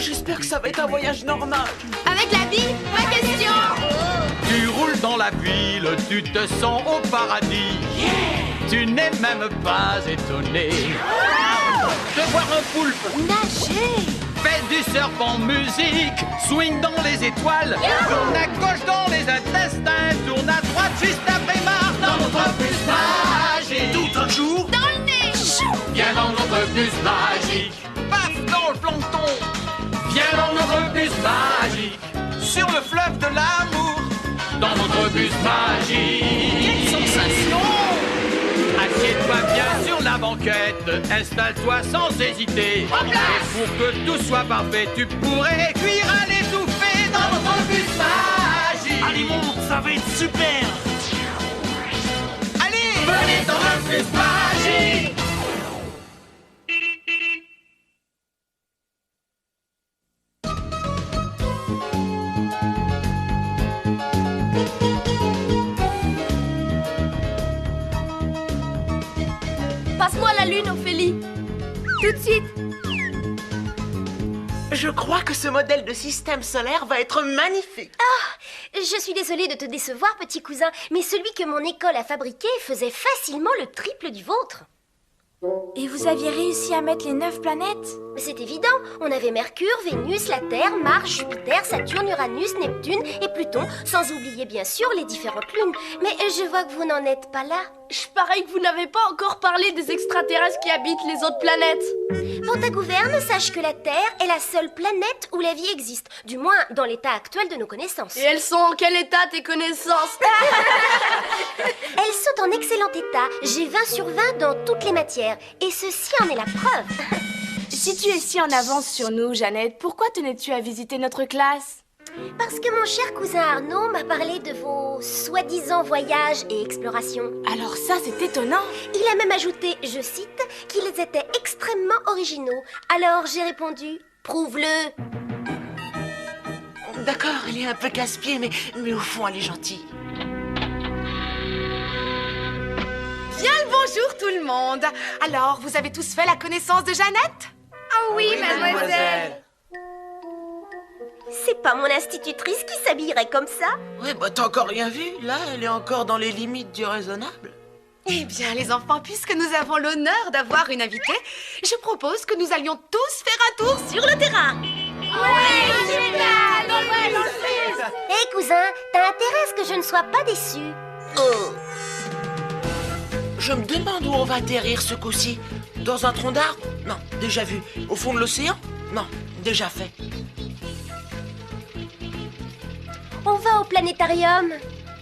j'espère que ça va être un voyage normal. Avec la vie, pas question. Tu roules dans la ville, tu te sens au paradis. Tu n'es même pas étonné de voir un poulpe Nager. fait du surf en musique, swing dans les étoiles, tourne à gauche dans les intestins, tourne à droite juste après Mars dans notre bus magique. Tout un jour. Dans le nez. Viens dans notre bus magique. Paf dans le plancton. Viens dans notre bus magique. Sur le fleuve de l'amour. Dans notre bus magique. Quelle sensation! Assieds-toi bien sur la banquette. Installe-toi sans hésiter. Et pour que tout soit parfait, tu pourrais cuire à l'étouffée dans notre bus magique. Allez, monte, ça va être super! Allez, venez dans le bus magique. Passe-moi la lune, Ophélie. Tout de suite. Je crois que ce modèle de système solaire va être magnifique. Je suis désolée de te décevoir, petit cousin, mais celui que mon école a fabriqué faisait facilement le triple du vôtre. Et vous aviez réussi à mettre les 9 planètes? C'est évident, on avait Mercure, Vénus, la Terre, Mars, Jupiter, Saturne, Uranus, Neptune et Pluton, sans oublier bien sûr les différentes lunes. Mais je vois que vous n'en êtes pas là. Je parie que vous n'avez pas encore parlé des extraterrestres qui habitent les autres planètes. Pour ta gouverne, sache que la Terre est la seule planète où la vie existe, du moins dans l'état actuel de nos connaissances. Et elles sont en quel état, tes connaissances? Elles sont en excellent état, j'ai 20 sur 20 dans toutes les matières, et ceci en est la preuve. Si tu es si en avance sur nous, Jeannette, pourquoi tenais-tu à visiter notre classe? Parce que mon cher cousin Arnaud m'a parlé de vos soi-disant voyages et explorations. Alors ça, c'est étonnant. Il a même ajouté, je cite, qu'ils étaient extrêmement originaux. Alors j'ai répondu, prouve-le. D'accord, elle est un peu casse-pied, mais au fond, elle est gentille. Bien le bonjour tout le monde. Alors, vous avez tous fait la connaissance de Jeannette? Ah oui, mademoiselle. C'est pas mon institutrice qui s'habillerait comme ça. Ouais, bah t'as encore rien vu. Là, elle est encore dans les limites du raisonnable. Eh bien, les enfants, puisque nous avons l'honneur d'avoir une invitée, je propose que nous allions tous faire un tour sur le terrain. Ouais, génial. Hé cousin, t'as intérêt à ce que je ne sois pas déçue. Oh. Je me demande où on va atterrir ce coup-ci. Dans un tronc d'arbre? Non, déjà vu. Au fond de l'océan? Non, déjà fait. On va au planétarium.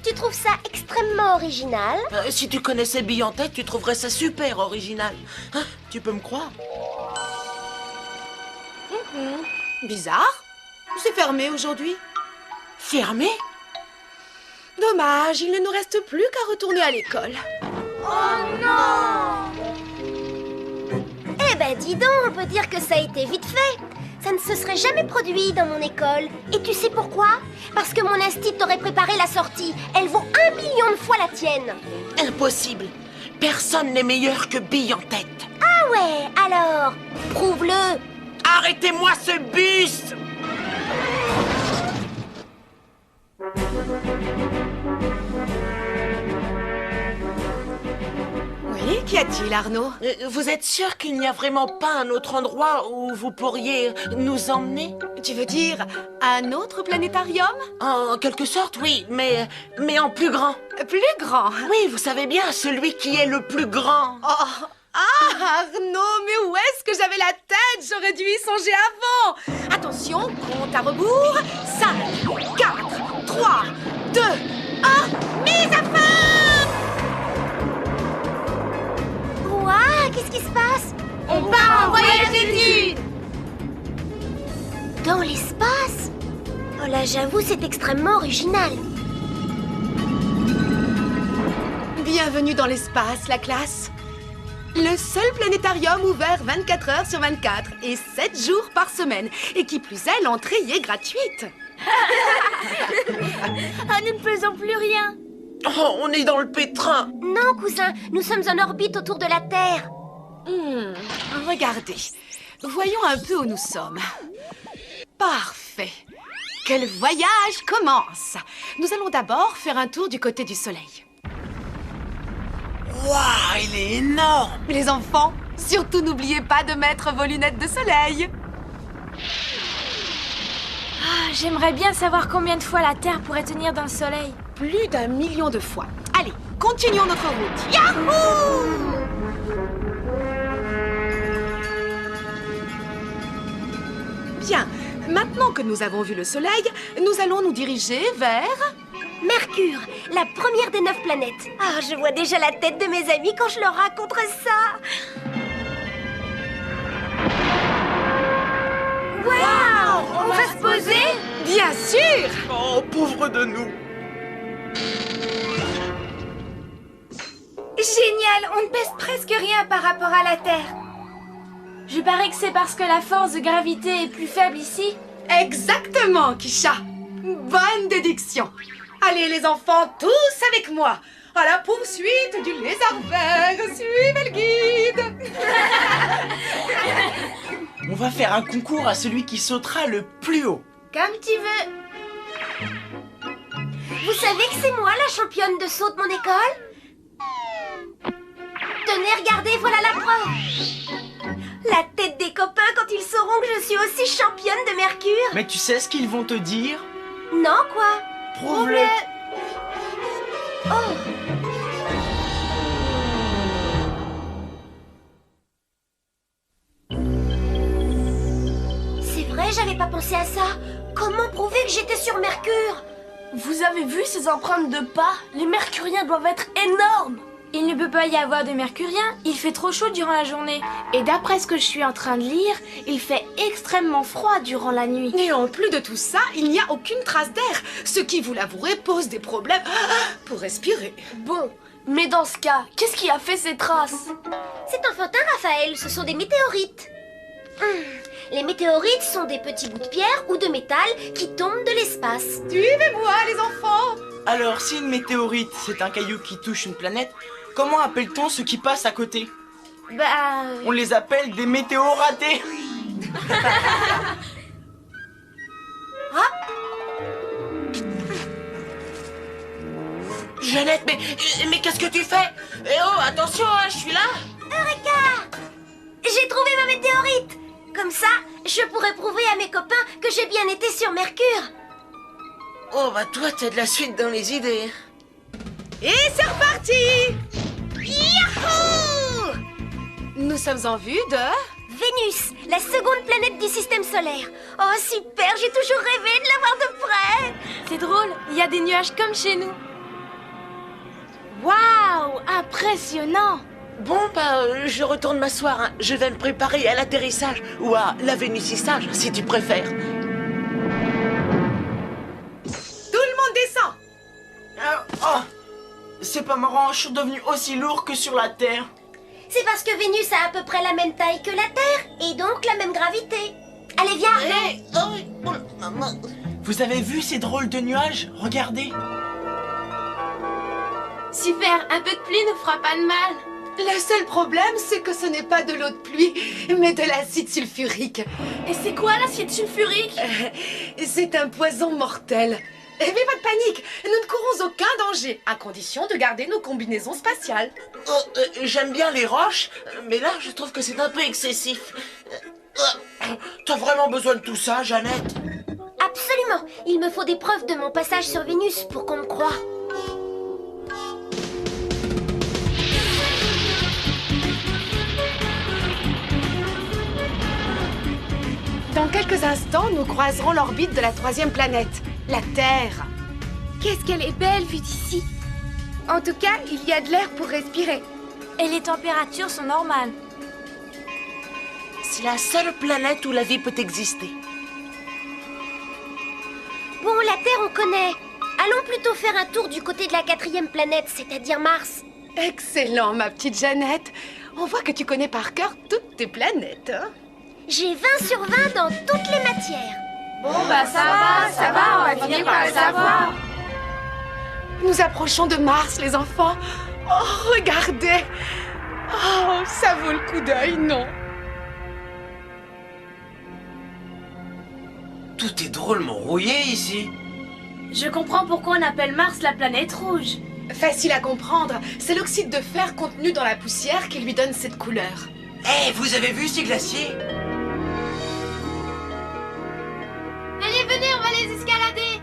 Tu trouves ça extrêmement original? Si tu connaissais Bille en tête, tu trouverais ça super original. Hein, tu peux me croire? Bizarre. C'est fermé aujourd'hui. Fermé? Dommage, il ne nous reste plus qu'à retourner à l'école. Eh ben dis donc, on peut dire que ça a été vite fait. Ça ne se serait jamais produit dans mon école. Et tu sais pourquoi? Parce que mon instit t'aurait préparé la sortie. Elle vaut 1 million de fois la tienne. Impossible. Personne n'est meilleur que Bille en tête. Ah ouais, alors, prouve-le. Arrêtez-moi ce bus! Oui, qu'y a-t-il, Arnaud? Vous êtes sûr qu'il n'y a vraiment pas un autre endroit où vous pourriez nous emmener? Tu veux dire un autre planétarium? En quelque sorte, oui, mais en plus grand. Plus grand? Oui, vous savez bien, celui qui est le plus grand. Oh, ah, Arnaud, mais où est-ce que j'avais la tête? J'aurais dû y songer avant. Attention, compte à rebours. 5, 4, 3, 2, 1, mise à feu! Ouah, qu'est-ce qui se passe? On part en voyage d'études. Dans l'espace? Oh là, j'avoue, c'est extrêmement original. Bienvenue dans l'espace, la classe. Le seul planétarium ouvert 24 heures sur 24 et 7 jours par semaine. Et qui plus est, l'entrée y est gratuite. Ah, nous ne faisons plus rien. Oh, on est dans le pétrin. Non, cousin, nous sommes en orbite autour de la Terre. Regardez, voyons un peu où nous sommes. Parfait. Que le voyage commence. Nous allons d'abord faire un tour du côté du soleil. Waouh, il est énorme! Les enfants, surtout n'oubliez pas de mettre vos lunettes de soleil. Ah, j'aimerais bien savoir combien de fois la Terre pourrait tenir dans le soleil. Plus d'1 million de fois. Allez, continuons notre route. Yahoo! Bien, maintenant que nous avons vu le soleil, nous allons nous diriger vers... Mercure, la première des 9 planètes. Ah, je vois déjà la tête de mes amis quand je leur raconterai ça. Waouh! On va se poser? Bien sûr! Oh, pauvre de nous! Génial! On ne pèse presque rien par rapport à la Terre. Je parie que c'est parce que la force de gravité est plus faible ici. Exactement, Kisha. Bonne déduction. Allez, les enfants, tous avec moi. À la poursuite du lézard vert. Suivez le guide. On va faire un concours à celui qui sautera le plus haut. Comme tu veux. Vous savez que c'est moi la championne de saut de mon école? Tenez, regardez, voilà la preuve. La tête des copains quand ils sauront que je suis aussi championne de Mercure. Mais tu sais ce qu'ils vont te dire? Non, quoi? Prouve-le! Oh! C'est vrai, j'avais pas pensé à ça. Comment prouver que j'étais sur Mercure? Vous avez vu ces empreintes de pas? Les mercuriens doivent être énormes. Il ne peut pas y avoir de mercuriens, il fait trop chaud durant la journée. Et d'après ce que je suis en train de lire, il fait extrêmement froid durant la nuit. Et en plus de tout ça, il n'y a aucune trace d'air. Ce qui, vous l'avouerez, pose des problèmes pour respirer. Bon, mais dans ce cas, qu'est-ce qui a fait ces traces? C'est enfantin, Raphaël, ce sont des météorites. Les météorites sont des petits bouts de pierre ou de métal qui tombent de l'espace. Suivez-moi, les enfants. Alors, si une météorite, c'est un caillou qui touche une planète, comment appelle-t-on ceux qui passent à côté? Bah... On les appelle des météos ratés. Jeannette, mais qu'est-ce que tu fais? Eh oh, attention, hein, je suis là! Eureka! J'ai trouvé ma météorite. Comme ça, je pourrais prouver à mes copains que j'ai bien été sur Mercure. Oh, bah toi, t'as de la suite dans les idées. Et c'est reparti. Yahoo! Nous sommes en vue de... Vénus, la seconde planète du système solaire. Oh, super, j'ai toujours rêvé de la voir de près. C'est drôle, il y a des nuages comme chez nous. Waouh, impressionnant! Bon, bah, je retourne m'asseoir. Hein. Je vais me préparer à l'atterrissage ou à l'avénissage, si tu préfères. Tout le monde descend. Oh, c'est pas marrant, je suis devenu aussi lourd que sur la Terre. C'est parce que Vénus a à peu près la même taille que la Terre et donc la même gravité. Allez, viens, Arnaud. Eh, oh, oui, oh, maman. Vous avez vu ces drôles de nuages? Regardez. Super, un peu de pluie ne fera pas de mal. Le seul problème, c'est que ce n'est pas de l'eau de pluie, mais de l'acide sulfurique. Et c'est quoi l'acide sulfurique? C'est un poison mortel. Mais pas de panique, nous ne courons aucun danger, à condition de garder nos combinaisons spatiales. Oh, j'aime bien les roches, mais là, je trouve que c'est un peu excessif. T'as vraiment besoin de tout ça, Jeannette? Absolument. Il me faut des preuves de mon passage sur Vénus pour qu'on me croie. Dans quelques instants, nous croiserons l'orbite de la 3e planète, la Terre. Qu'est-ce qu'elle est belle vue d'ici. En tout cas, il y a de l'air pour respirer. Et les températures sont normales. C'est la seule planète où la vie peut exister. Bon, la Terre, on connaît. Allons plutôt faire un tour du côté de la 4e planète, c'est-à-dire Mars. Excellent, ma petite Jeannette. On voit que tu connais par cœur toutes tes planètes, hein? J'ai 20 sur 20 dans toutes les matières. Bon, bah ça va, on va finir par le savoir. Nous approchons de Mars, les enfants. Oh, regardez. Oh, ça vaut le coup. coup d'œil, non. Tout est drôlement rouillé ici. Je comprends pourquoi on appelle Mars la planète rouge. Facile à comprendre, c'est l'oxyde de fer contenu dans la poussière qui lui donne cette couleur. Eh, vous avez vu ces glaciers? Allez, venez, on va les escalader.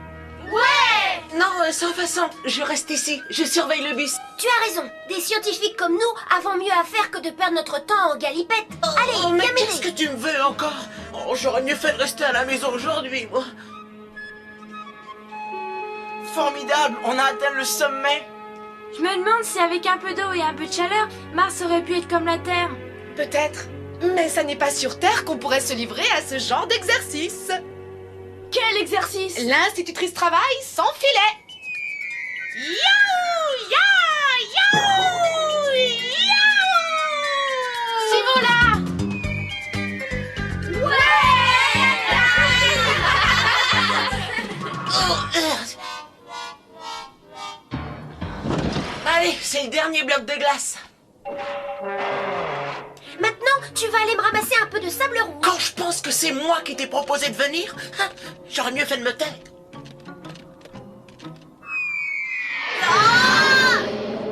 Non, sans façon. Je reste ici. Je surveille le bus. Tu as raison. Des scientifiques comme nous avons mieux à faire que de perdre notre temps en galipette. Allez, Oh, mais viens qu'est-ce que m'aider. tu me veux encore? Oh, j'aurais mieux fait de rester à la maison aujourd'hui, moi. Formidable, on a atteint le sommet. Je me demande si avec un peu d'eau et un peu de chaleur, Mars aurait pu être comme la Terre. Peut-être. Mais ça n'est pas sur Terre qu'on pourrait se livrer à ce genre d'exercice. Quel exercice! L'institutrice travaille sans filet. Yaou! Ya! Yaou! Yaou! Suivons-la! Allez, c'est le dernier bloc de glace. Maintenant, tu vas aller me ramasser un peu de sable rouge. Quand je pense que c'est moi qui t'ai proposé de venir, hein, j'aurais mieux fait de me taire.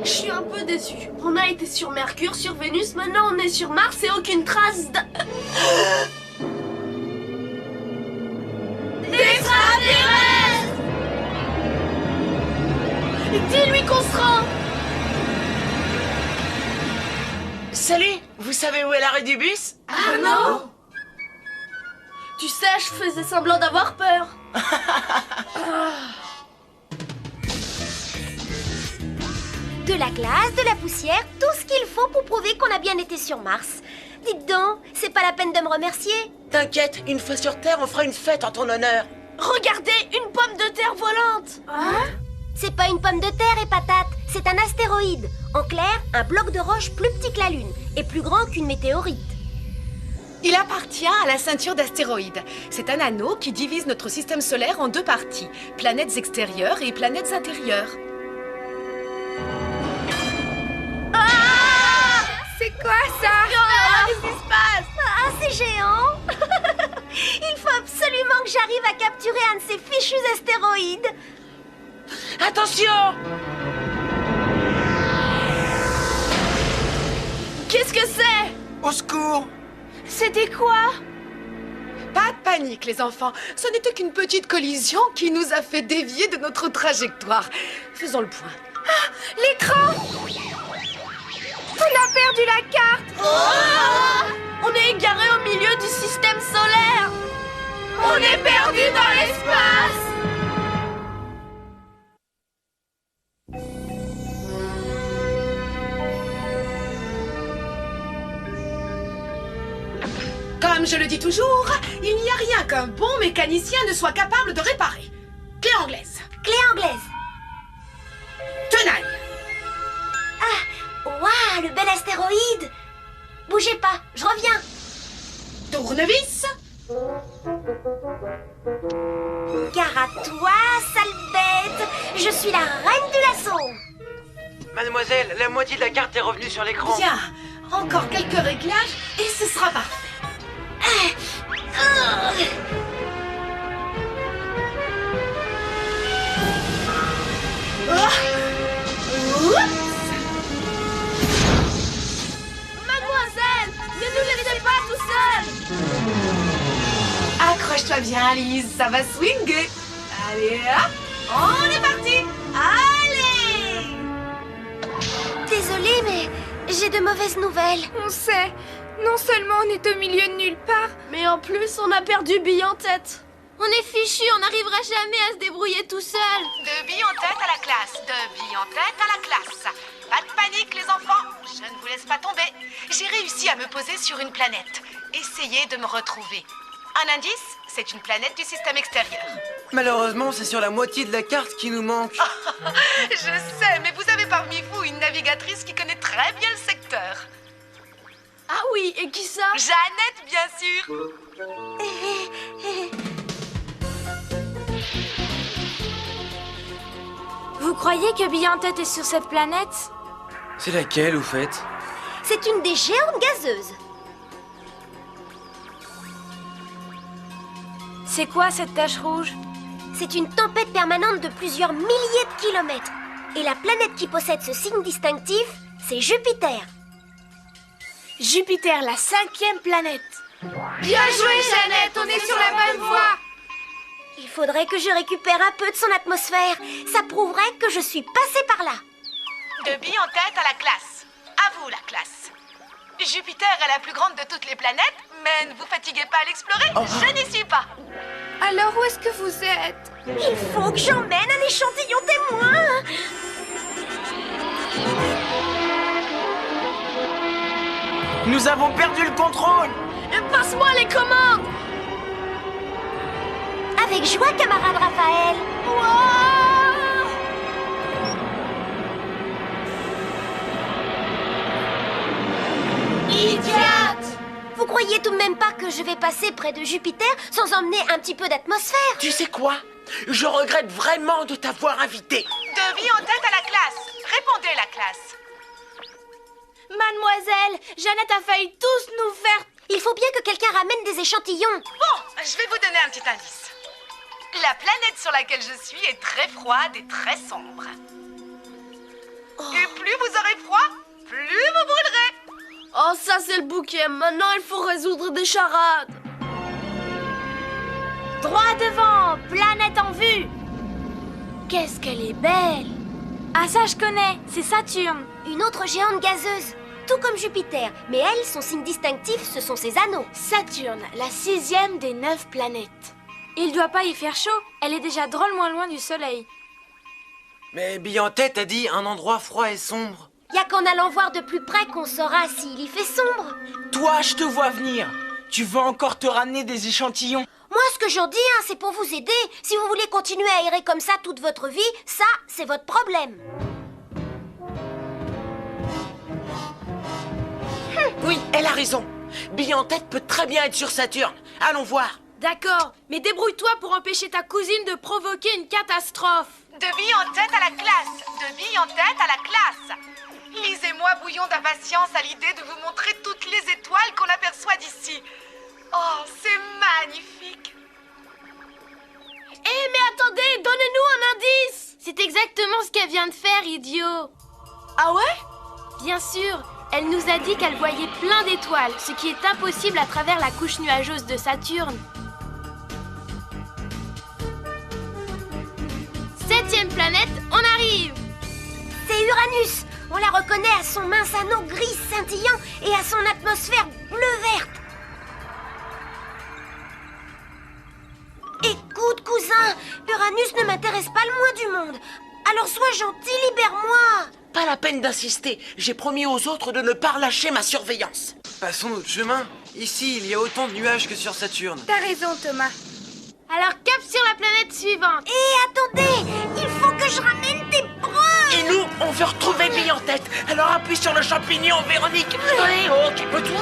Je suis un peu déçue. On a été sur Mercure, sur Vénus, maintenant on est sur Mars et aucune trace de... D'extraterrestres! Dis-lui qu'on se rend! Salut, vous savez où est l'arrêt du bus? Ah non! Tu sais, je faisais semblant d'avoir peur. De la glace, de la poussière, tout ce qu'il faut pour prouver qu'on a bien été sur Mars. Dites donc, c'est pas la peine de me remercier. T'inquiète, une fois sur Terre, on fera une fête en ton honneur. Regardez, une pomme de terre volante! Hein? C'est pas une pomme de terre et patate, c'est un astéroïde. En clair, un bloc de roche plus petit que la Lune et plus grand qu'une météorite. Il appartient à la ceinture d'astéroïdes. C'est un anneau qui divise notre système solaire en deux parties, planètes extérieures et planètes intérieures. C'est quoi ça? Qu'est-ce qui se passe? Ah, c'est géant. Il faut absolument que j'arrive à capturer un de ces fichus astéroïdes. Attention! Qu'est-ce que c'est? Au secours. C'était quoi? Pas de panique, les enfants. Ce n'était qu'une petite collision qui nous a fait dévier de notre trajectoire. Faisons le point. L'écran! On a perdu la carte! On est égaré au milieu du système solaire! On est perdu dans l'espace! Comme je le dis toujours, il n'y a rien qu'un bon mécanicien ne soit capable de réparer. Clé anglaise. Clé anglaise. Tenaille. Waouh, le bel astéroïde. Bougez pas, je reviens. Tournevis. Gare à toi, sale bête. Je suis la reine du lasso. Mademoiselle, la moitié de la carte est revenue sur l'écran. Bien. Encore quelques réglages et ce sera parfait. Mademoiselle, ne nous laissez pas tout seuls! Accroche-toi bien, Alice, ça va swinger. Allez, hop, on est parti. Allez! Désolée, mais j'ai de mauvaises nouvelles. On sait, non seulement on est au milieu de nulle part, mais en plus on a perdu Bille en tête. On est fichu, on n'arrivera jamais à se débrouiller tout seul. De billes en tête à la classe, de billes en tête à la classe. Pas de panique, les enfants, je ne vous laisse pas tomber. J'ai réussi à me poser sur une planète. Essayez de me retrouver. Un indice, c'est une planète du système extérieur. Malheureusement, c'est sur la moitié de la carte qui nous manque. Je sais, mais vous avez parmi vous une navigatrice qui connaît très bien le secteur. Ah oui, et qui ça? Jeannette, bien sûr. Vous croyez que Bille en tête est sur cette planète? C'est laquelle, au fait? C'est une des géantes gazeuses. C'est quoi cette tache rouge? C'est une tempête permanente de plusieurs milliers de kilomètres. Et la planète qui possède ce signe distinctif, c'est Jupiter. Jupiter, la 5e planète. Bien joué, Jeannette, on est sur la bonne voie. Il faudrait que je récupère un peu de son atmosphère. Ça prouverait que je suis passée par là. De billes en tête à la classe. À vous, la classe. Jupiter est la plus grande de toutes les planètes, mais ne vous fatiguez pas à l'explorer, je n'y suis pas. Alors où est-ce que vous êtes? Il faut que j'emmène un échantillon témoin. Nous avons perdu le contrôle. Passe-moi les commandes. Avec joie, camarade Raphaël. Idiote! Vous croyez tout de même pas que je vais passer près de Jupiter sans emmener un petit peu d'atmosphère? Tu sais quoi? Je regrette vraiment de t'avoir invité. De billes en tête à la classe. Répondez, la classe. Mademoiselle, Jeannette a failli tous nous faire... Il faut bien que quelqu'un ramène des échantillons. Bon, je vais vous donner un petit indice. La planète sur laquelle je suis est très froide et très sombre. Et plus vous aurez froid, plus vous brûlerez. Oh, ça c'est le bouquet. Maintenant, il faut résoudre des charades. Droit devant, planète en vue. Qu'est-ce qu'elle est belle. Ah, ça je connais, c'est Saturne. Une autre géante gazeuse, tout comme Jupiter. Mais elle, son signe distinctif, ce sont ses anneaux. Saturne, la 6e des 9 planètes. Il doit pas y faire chaud, elle est déjà drôlement loin du soleil. Mais bille en tête a dit un endroit froid et sombre. Y a qu'en allant voir de plus près qu'on saura s'il y fait sombre. Toi, je te vois venir. Tu vas encore te ramener des échantillons. Moi, ce que j'en dis, c'est pour vous aider. Si vous voulez continuer à errer comme ça toute votre vie, ça, c'est votre problème. Oui, elle a raison. Bille en tête peut très bien être sur Saturne. Allons voir. D'accord, mais débrouille-toi pour empêcher ta cousine de provoquer une catastrophe. De billes en tête à la classe. De billes en tête à la classe. Lisez-moi bouillon d'impatience à l'idée de vous montrer toutes les étoiles qu'on aperçoit d'ici. Oh, c'est magnifique. Eh, mais attendez, donnez-nous un indice. C'est exactement ce qu'elle vient de faire, idiot. Ah ouais? Bien sûr, elle nous a dit qu'elle voyait plein d'étoiles, ce qui est impossible à travers la couche nuageuse de Saturne. 7e planète, on arrive. C'est Uranus. On la reconnaît à son mince anneau gris scintillant et à son atmosphère bleu-verte. Écoute, cousin, Uranus ne m'intéresse pas le moins du monde. Alors sois gentil, libère-moi. Pas la peine d'insister. J'ai promis aux autres de ne pas relâcher ma surveillance. Passons notre chemin. Ici, il y a autant de nuages que sur Saturne. T'as raison, Thomas. Alors cap sur la planète suivante. Et attendez, il faut que je ramène des preuves. Et nous, on veut retrouver Bille en tête. Alors appuie sur le champignon, Véronique. Allez, occupe-toi.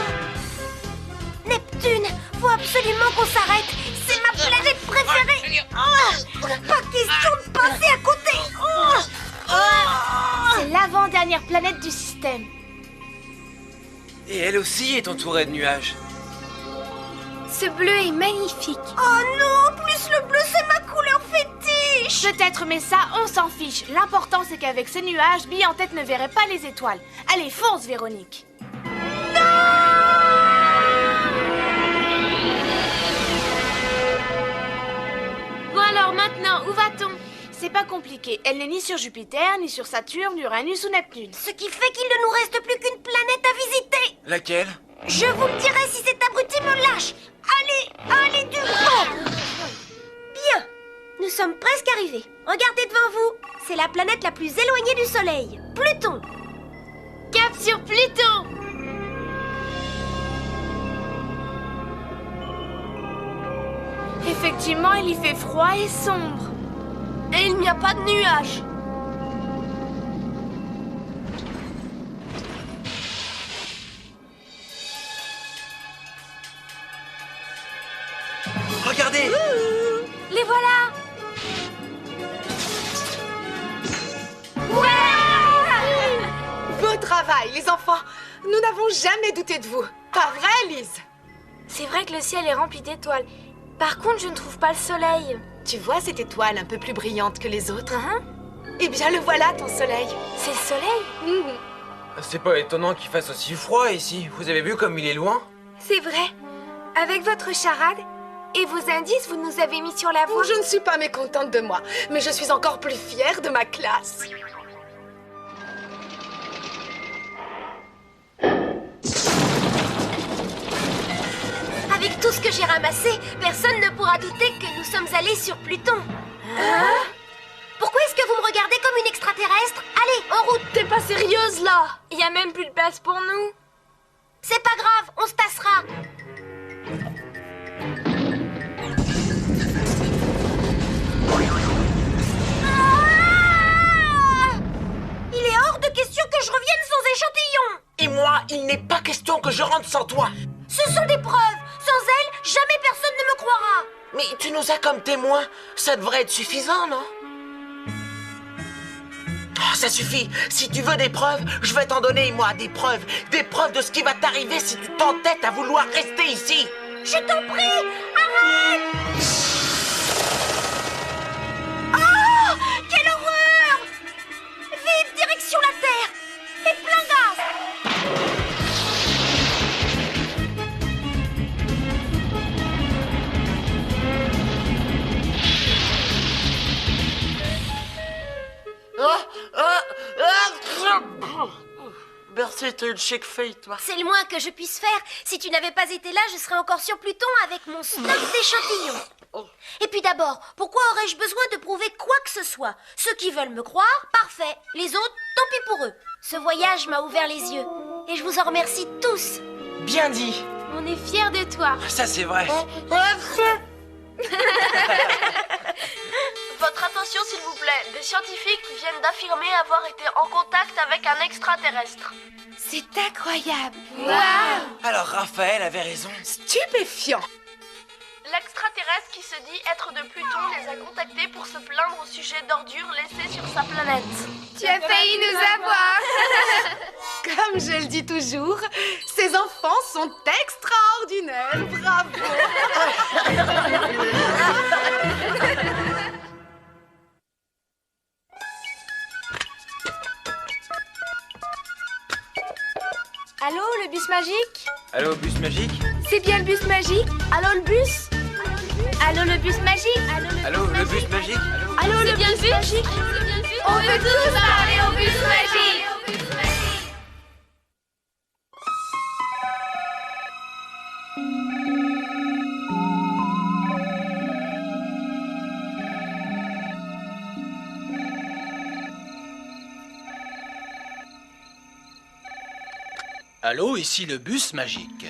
Neptune, faut absolument qu'on s'arrête. C'est ma planète préférée. Pas question de passer à côté. C'est l'avant-dernière planète du système. Et elle aussi est entourée de nuages. Ce bleu est magnifique. Oh non, plus le bleu, c'est ma couleur fétiche. Peut-être, mais ça, on s'en fiche. L'important, c'est qu'avec ces nuages, Bille en tête ne verrait pas les étoiles. Allez, fonce, Véronique. Bon alors, maintenant, où va-t-on? C'est pas compliqué. Elle n'est ni sur Jupiter, ni sur Saturne, Uranus ou Neptune. Ce qui fait qu'il ne nous reste plus qu'une planète à visiter. Laquelle? Je vous le dirai si cet abruti me lâche. Allez, du vent. Bien, nous sommes presque arrivés. Regardez devant vous. C'est la planète la plus éloignée du Soleil, Pluton. Cap sur Pluton. Effectivement, il y fait froid et sombre. Et il n'y a pas de nuages. Regardez! Les voilà. Beau travail, les enfants. Nous n'avons jamais douté de vous. Pas vrai, Lise? C'est vrai que le ciel est rempli d'étoiles. Par contre, je ne trouve pas le soleil. Tu vois cette étoile un peu plus brillante que les autres? Eh bien, le voilà, ton soleil. C'est le soleil? C'est pas étonnant qu'il fasse aussi froid ici. Vous avez vu comme il est loin? C'est vrai. Avec votre charade et vos indices, vous nous avez mis sur la voie. Je ne suis pas mécontente de moi, mais je suis encore plus fière de ma classe. Avec tout ce que j'ai ramassé, personne ne pourra douter que nous sommes allés sur Pluton. Pourquoi est-ce que vous me regardez comme une extraterrestre? Allez, en route! T'es pas sérieuse, là? Il y a même plus de place pour nous. C'est pas grave, on se tassera. Il est hors de question que je revienne sans échantillon. Et moi, il n'est pas question que je rentre sans toi. Ce sont des preuves. Sans elles, jamais personne ne me croira. Mais tu nous as comme témoin. Ça devrait être suffisant, non? Oh, ça suffit. Si tu veux des preuves, je vais t'en donner, moi, des preuves. Des preuves de ce qui va t'arriver si tu t'entêtes à vouloir rester ici. Je t'en prie, arrête! Oh, quelle horreur! Vite, direction la Terre! Et plein gaz! Bertie, t'as une chic fille, toi. C'est le moins que je puisse faire. Si tu n'avais pas été là, je serais encore sur Pluton avec mon stock d'échantillons. Et puis d'abord, pourquoi aurais-je besoin de prouver quoi que ce soit? Ceux qui veulent me croire, parfait. Les autres, tant pis pour eux. Ce voyage m'a ouvert les yeux. Et je vous en remercie tous. Bien dit. On est fiers de toi. Ça, c'est vrai. Votre attention, s'il vous plaît. Des scientifiques viennent d'affirmer avoir été en contact avec un extraterrestre. C'est incroyable. Alors, Raphaël avait raison. Stupéfiant. L'extraterrestre qui se dit être de Pluton les a contactés pour se plaindre au sujet d'ordures laissées sur sa planète. Tu as failli nous avoir. Comme je le dis toujours, ces enfants sont extraordinaires. Bravo. Allô, le bus magique? Allô, bus magique? C'est bien le bus magique? Allô, le bus? Allô, le bus magique? Allô, le bus magique? Allô, le bus magique? On veut tous aller au bus magique! Allô, ici le bus magique.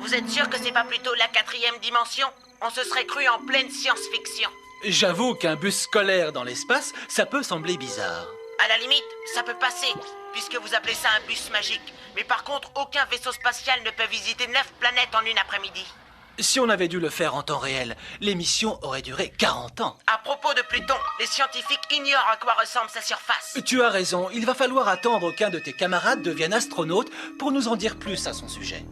Vous êtes sûr que c'est pas plutôt la 4e dimension? On se serait cru en pleine science-fiction. J'avoue qu'un bus scolaire dans l'espace, ça peut sembler bizarre. À la limite, ça peut passer, puisque vous appelez ça un bus magique. Mais par contre, aucun vaisseau spatial ne peut visiter 9 planètes en une après-midi. Si on avait dû le faire en temps réel, l'émission aurait duré 40 ans. À propos de Pluton, les scientifiques ignorent à quoi ressemble sa surface. Tu as raison, il va falloir attendre qu'un de tes camarades devienne astronaute pour nous en dire plus à son sujet.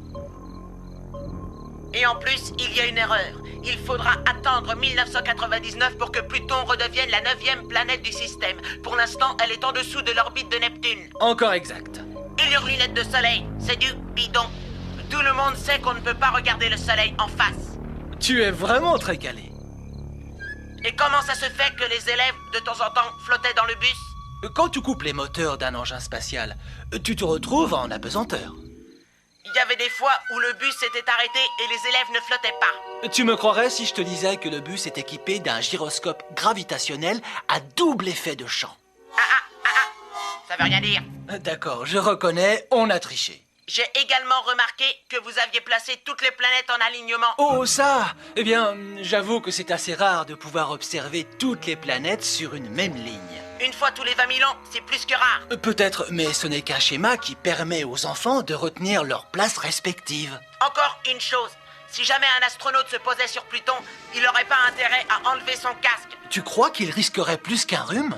Et en plus, il y a une erreur. Il faudra attendre 1999 pour que Pluton redevienne la 9e planète du système. Pour l'instant, elle est en dessous de l'orbite de Neptune. Encore exact. Et leurs lunettes de soleil, c'est du bidon. Tout le monde sait qu'on ne peut pas regarder le soleil en face. Tu es vraiment très calé. Et comment ça se fait que les élèves, de temps en temps, flottaient dans le bus? Quand tu coupes les moteurs d'un engin spatial, tu te retrouves en apesanteur. Il y avait des fois où le bus s'était arrêté et les élèves ne flottaient pas. Tu me croirais si je te disais que le bus est équipé d'un gyroscope gravitationnel à double effet de champ. Ça veut rien dire. D'accord, je reconnais, on a triché. J'ai également remarqué que vous aviez placé toutes les planètes en alignement. Oh, ça! Eh bien, j'avoue que c'est assez rare de pouvoir observer toutes les planètes sur une même ligne. Une fois tous les 20 000 ans, c'est plus que rare. Peut-être, mais ce n'est qu'un schéma qui permet aux enfants de retenir leur place respective. Encore une chose, si jamais un astronaute se posait sur Pluton, il n'aurait pas intérêt à enlever son casque. Tu crois qu'il risquerait plus qu'un rhume?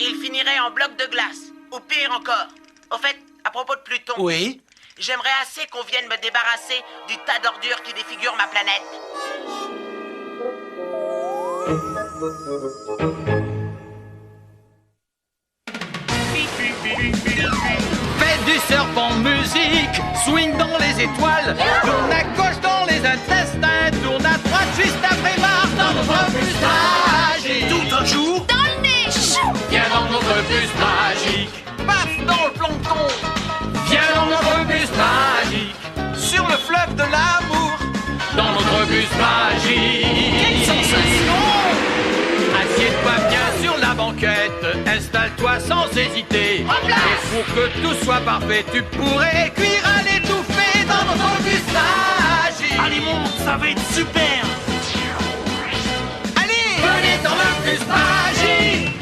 Il finirait en bloc de glace, ou pire encore. Au fait, à propos de Pluton... Oui? J'aimerais assez qu'on vienne me débarrasser du tas d'ordures qui défigure ma planète. Faites du serpent musique, swing dans les étoiles, tourne à gauche dans les intestins, tourne à droite juste après marre dans notre bus magique. Tout un jour, Dans le nez. Viens dans notre bus magique, paf dans le plancton. Viens dans notre bus magique, sur le fleuve de l'amour. dans notre bus magique. Quelle sensation! Assieds-toi bien sur la banquette, installe-toi sans hésiter. Et pour que tout soit parfait, tu pourrais cuire à l'étouffée dans notre bus magique. Allez, monte, ça va être super! Allez, venez dans le bus magique.